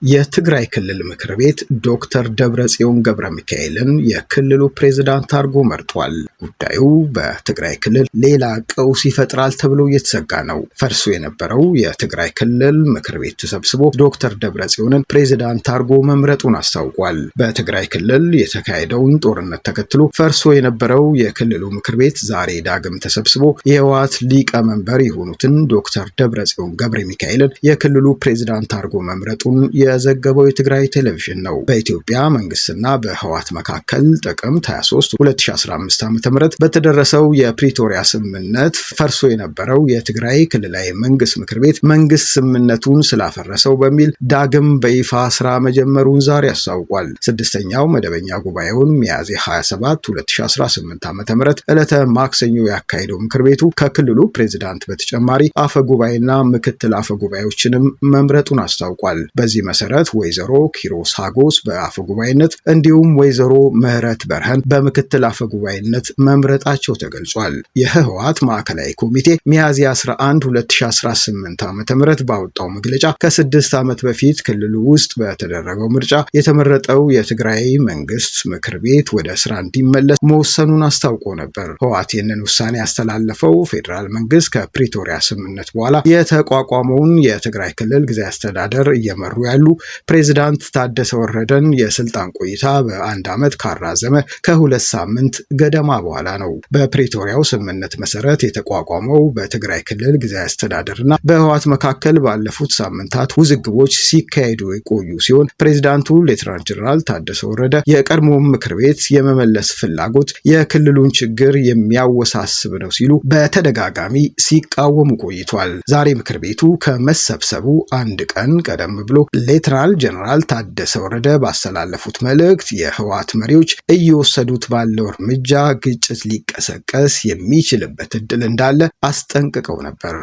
የትግራይ ክልል ምክር ቤት ዶክተር ደብረጽዮን ገብረሚካኤልን የክልሉ ፕሬዝዳንት አድርጎ መርጧል። ጉዳዩ በትግራይ ክልል ሌላ ቀውስ ይፈጥራል ተብሎ እየተሰጋ ነው። ፈርሶ የነበረው የትግራይ ክልል ምክር ቤት ተሰብስቦ ዶክተር ደብረጽዮንን ፕሬዝዳንት አድርጎ መምረጡን አስታውቋል። በትግራይ ክልል የተካሄደውን ጦርነት ተከትሎ ፈርሶ የነበረው የክልሉ ምክር ቤት ዛሬ ዳግም ተሰብስቦ የህወሓት ሊቀመንበር የሆኑትን ዶክተር ደብረጽዮን ገብረሚካኤልን የክልሉ ፕሬዝዳንት አድርጎ መምረጡን የዘገበው የትግራይ ቴሌቪዥን ነው። በኢትዮጵያ መንግስትና በህወሓት መካከል ጥቅምት 23 2015 ዓ.ም በተደረሰው የፕሪቶሪያ ስምምነት ፈርሶ የነበረው የትግራይ ክልላዊ መንግስት ምክር ቤት መንግስት ስምምነቱን ስላፈረሰው በሚል ዳግም በይፋ ስራ መጀመሩን ዛሬ አስታውቋል። ስድስተኛው መደበኛ ጉባኤውን ሚያዝያ 27 2018 ዓ.ም ዕለተ ማክሰኞ ያካሄደው ምክር ቤቱ ከክልሉ ፕሬዝዳንት በተጨማሪ አፈ ጉባኤና ምክትል አፈ ጉባኤዎችንም መምረጡን አስታውቋል። በዚህ መሰረት ወይዘሮ ኪሮስ ሀጎስ በአፈ ጉባኤነት እንዲሁም ወይዘሮ ምህረት በርሀን በምክትል አፈ ጉባኤነት መምረጣቸው ተገልጿል። የህወሓት ማዕከላዊ ኮሚቴ ሚያዝያ 11 2018 ዓ.ም ባወጣው መግለጫ ከ6 ዓመት በፊት ክልሉ ውስጥ በተደረገው ምርጫ የተመረጠው የትግራይ መንግስት ምክር ቤት ወደ ስራ እንዲመለስ መወሰኑን አስታውቆ ነበር። ህወሓት ይህንን ውሳኔ ያስተላለፈው ፌዴራል መንግስት ከፕሪቶሪያ ስምምነት በኋላ የተቋቋመውን የትግራይ ክልል ጊዜያዊ አስተዳደር እየመሩ ያሉ ፕሬዝዳንት ታደሰ ወረደን የስልጣን ቆይታ በአንድ ዓመት ካራዘመ ከ2 ሳምንት ገደማ በኋላ ነው። በፕሪቶሪያው ስምምነት መሰረት የተቋቋመው በትግራይ ክልል ጊዜያዊ አስተዳደርና በህወሓት መካከል ባለፉት ሳምንታት ውዝግቦች ሲካሄዱ የቆዩ ሲሆን ፕሬዝዳንቱ ሌተናንት ጀነራል ታደሰ ወረደ የቀድሞ ምክር ቤት የመመለስ ፍላጎት የክልሉን ችግር የሚያወሳስብ ነው ሲሉ በተደጋጋሚ ሲቃወሙ ቆይቷል። ዛሬ ምክር ቤቱ ከመሰብሰቡ አንድ ቀን ቀደም ብሎ ሌተናል ጀነራል ታደሰ ወረደ ባስተላለፉት መልእክት የህወሓት መሪዎች እየወሰዱት ባለው እርምጃ ግጭት ሊቀሰቀስ የሚችልበት እድል እንዳለ አስጠንቅቀው ነበር።